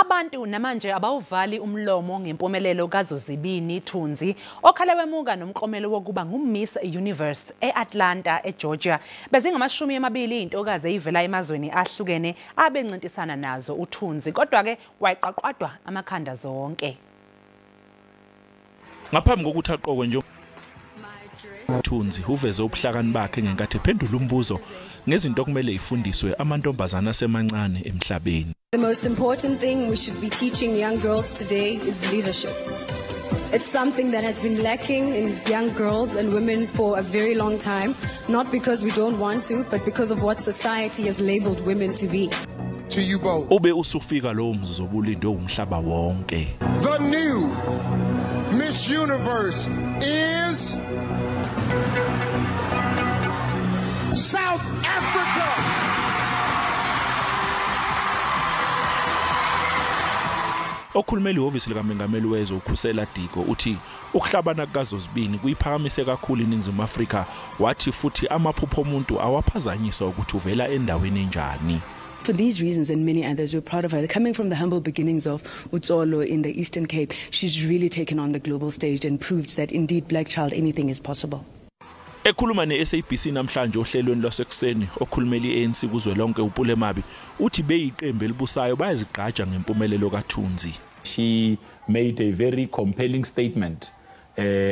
Abantu namanje abawuvali umlomo ngempumelelo kaZozibini Tunzi okhale wemuka nomklomelo wokuba nguMiss Universe eAtlanta eGeorgia. Bezingamashumi amabili izintokazi ezivela emazweni ahlukene abencintisana nazo uTunzi, kodwa ke waziqwaqwada amakhanda zonke. Ngaphambi kokuthi aqokwe nje uTunzi uveze ubuhlakani bakhe ngenkathi ephendula umbuzo ngezinto okumele ifundiswe amantombazana asemancane emhlabeni. The most important thing we should be teaching young girls today is leadership. It's something that has been lacking in young girls and women for a very long time, not because we don't want to, but because of what society has labeled women to be. To you both. Ube usufika lo mzuzu obulindwe umhlaba wonke. The new Miss Universe is South Africa. Okhulumeli ihhovisi likaMengameli wezwe ukhusela Diko uthi ukuhlabana kaZozibini kuyiphakamise kakhulu iningizimu Afrika, wathi futhi amaphupho omuntu awaphazanyiswa ukuthi uvela endaweni enjani. For these reasons and many others, we're proud of her. Coming from the humble beginnings of uTsolo in the Eastern Cape, she's really taken on the global stage and proved that indeed, black child, anything is possible. Ekhuluma ne-SABC namhlanje ohlelweni lwasekuseni, okhulumeli ANC kuzwelonke uPulemabi uthi beyiqembu elibusayo bayazigqaja ngempumelelo kaTunzi. She made a very compelling statement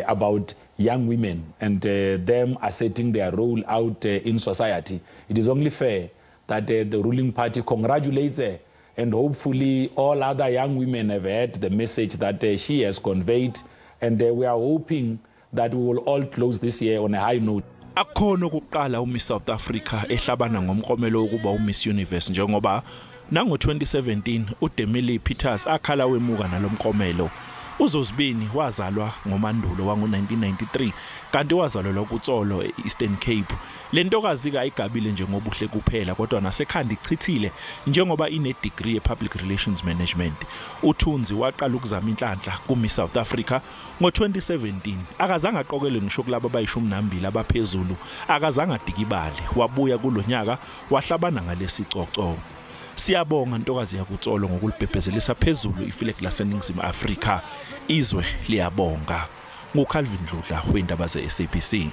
about young women and them asserting their role out in society. It is only fair that the ruling party congratulates her, and hopefully all other young women have heard the message that she has conveyed, and we are hoping that we will all close this year on a high note. Akhono ukuqala uMiss South Africa ehlabana ngomklomelo wokuba uMiss Universe njengoba nango 2017 uDemili Peters akhala wemuka nalomklomelo. uZozibini wazalwa ngoMandulo wango1993 kanti wazalwa kuTsolo eEastern Cape. Le ntokazi ayigabile njengobuhle kuphela kodwa nasekhanda ichithile njengoba ine degree ePublic Relations Management. uTunzi waqala ukuzama inhlanhla kuMiss South Africa ngo2017. Akazange aqokelwe ngisho kulabo abayishumi nambili abaphezulu, akazange adikibale. Wabuya kulonyaka wahlabana ngalesicoco. Siyabonga ntokazi yakuTsolo ngokulibhebhezelisa phezulu iflag laseningizimu Afrika. Izwe liyabonga. nguCalvin Dludla weindaba ze SABC.